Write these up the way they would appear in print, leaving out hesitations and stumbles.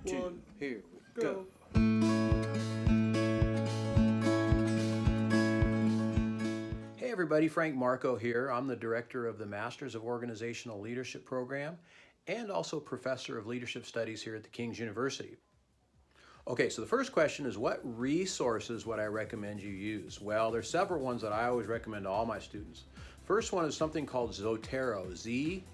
two, here we go. Hey everybody, Frank Markow here. I'm the director of the Masters of Organizational Leadership program and also professor of leadership studies here at the King's University. Okay, so the first question is, what resources would I recommend you use? Well, there's several ones that I always recommend to all my students. First one is something called Zotero, Z-O-T-E-R-O.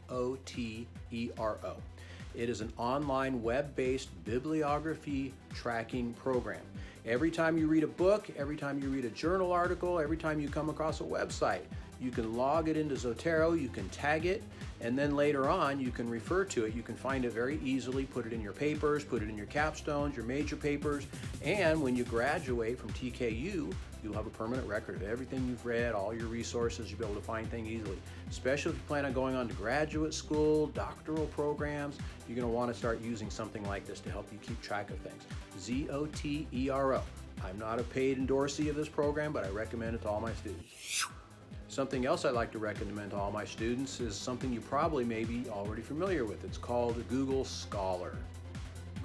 It is an online web-based bibliography tracking program. Every time you read a book, every time you read a journal article, every time you come across a website, you can log it into Zotero, you can tag it, and then later on you can refer to it. You can find it very easily, put it in your papers, put it in your capstones, your major papers, and when you graduate from TKU, you'll have a permanent record of everything you've read, all your resources. You'll be able to find things easily. Especially if you plan on going on to graduate school, doctoral programs, you're going to want to start using something like this to help you keep track of things. Z-O-T-E-R-O. I'm not a paid endorsee of this program, but I recommend it to all my students. Something else I like to recommend to all my students is something you probably may be already familiar with. It's called Google Scholar.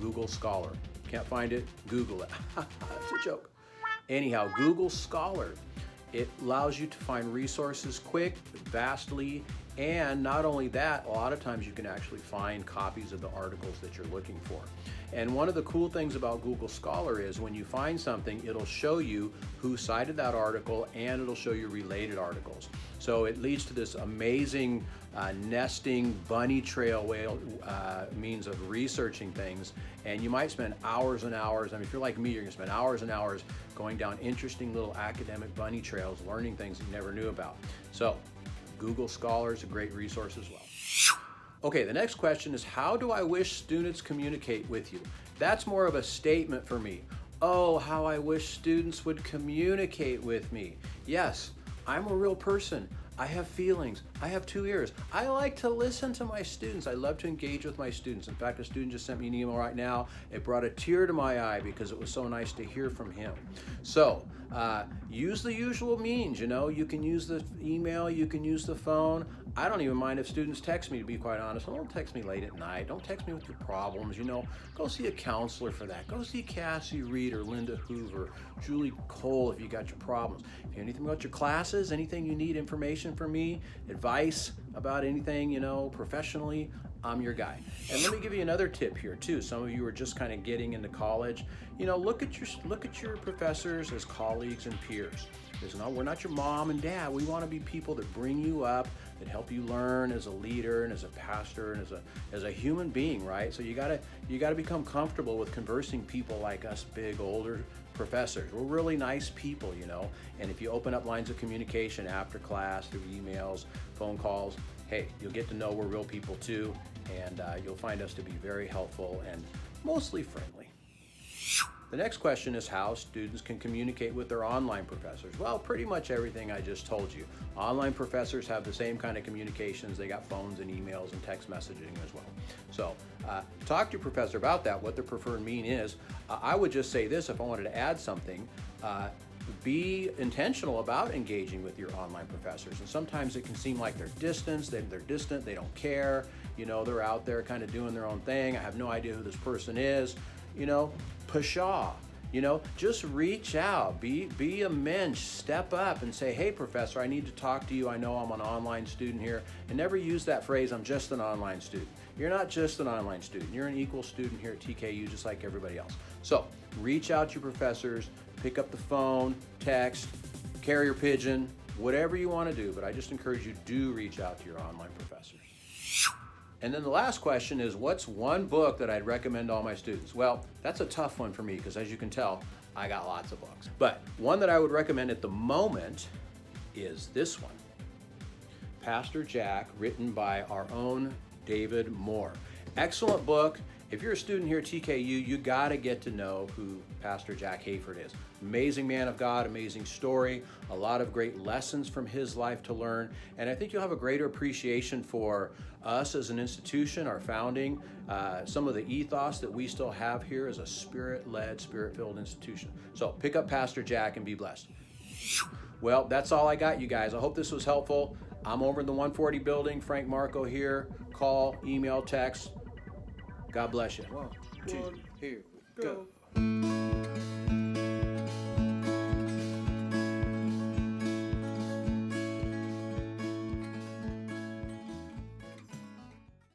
Google Scholar. Can't find it? Google it. That's a joke. Anyhow, Google Scholar. It allows you to find resources quick, vastly, and not only that, a lot of times you can actually find copies of the articles that you're looking for. And one of the cool things about Google Scholar is when you find something, it'll show you who cited that article and it'll show you related articles. So it leads to this amazing nesting bunny trail means of researching things, and you might spend hours and hours. I mean, if you're like me, you're gonna spend hours and hours going down interesting little academic bunny trails, learning things you never knew about. So Google Scholar is a great resource as well. Okay, the next question is, how do I wish students communicate with you? That's more of a statement for me. Oh, how I wish students would communicate with me. Yes, I'm a real person. I have feelings. I have 2 ears. I like to listen to my students. I love to engage with my students. In fact, a student just sent me an email right now. It brought a tear to my eye because it was so nice to hear from him. So use the usual means. You know, you can use the email, you can use the phone. I don't even mind if students text me, to be quite honest. Don't text me late at night. Don't text me with your problems. You know, go see a counselor for that. Go see Cassie Reed or Linda Hoover, Julie Cole if you got your problems. If you have anything about your classes, anything you need information from me, advice about anything, you know, professionally, I'm your guy. And let me give you another tip here too. Some of you are just kind of getting into college. You know, look at your professors as colleagues and peers. We're not your mom and dad. We want to be people that bring you up, that help you learn as a leader and as a pastor and as a human being, right? So you gotta become comfortable with conversing people like us big older professors. We're really nice people, you know. And if you open up lines of communication after class through emails, phone calls, hey, you'll get to know we're real people too, and you'll find us to be very helpful and mostly friendly. The next question is how students can communicate with their online professors. Well, pretty much everything I just told you. Online professors have the same kind of communications. They got phones and emails and text messaging as well. So talk to your professor about that, what their preferred mean is. I would just say this if I wanted to add something. Be intentional about engaging with your online professors. And sometimes it can seem like they're distant, they don't care, you know, they're out there kind of doing their own thing. I have no idea who this person is, you know, pshaw, you know, just reach out, be a mensch, step up and say, hey professor, I need to talk to you. I know I'm an online student here. And never use that phrase, I'm just an online student. You're not just an online student, you're an equal student here at TKU just like everybody else. So reach out to your professors, pick up the phone, text, carrier pigeon, whatever you want to do, but I just encourage you to reach out to your online professors. And then the last question is, what's one book that I'd recommend to all my students? Well, that's a tough one for me because as you can tell, I got lots of books. But one that I would recommend at the moment is this one, Pastor Jack, written by our own David Moore. Excellent book. If you're a student here at TKU, you gotta get to know who Pastor Jack Hayford is. Amazing man of God, amazing story, a lot of great lessons from his life to learn, and I think you'll have a greater appreciation for us as an institution, our founding, some of the ethos that we still have here as a spirit-led, spirit-filled institution. So pick up Pastor Jack and be blessed. Well, that's all I got, you guys. I hope this was helpful. I'm over in the 140 building, Frank Markow here. Call, email, text. God bless you. One, two, here we go.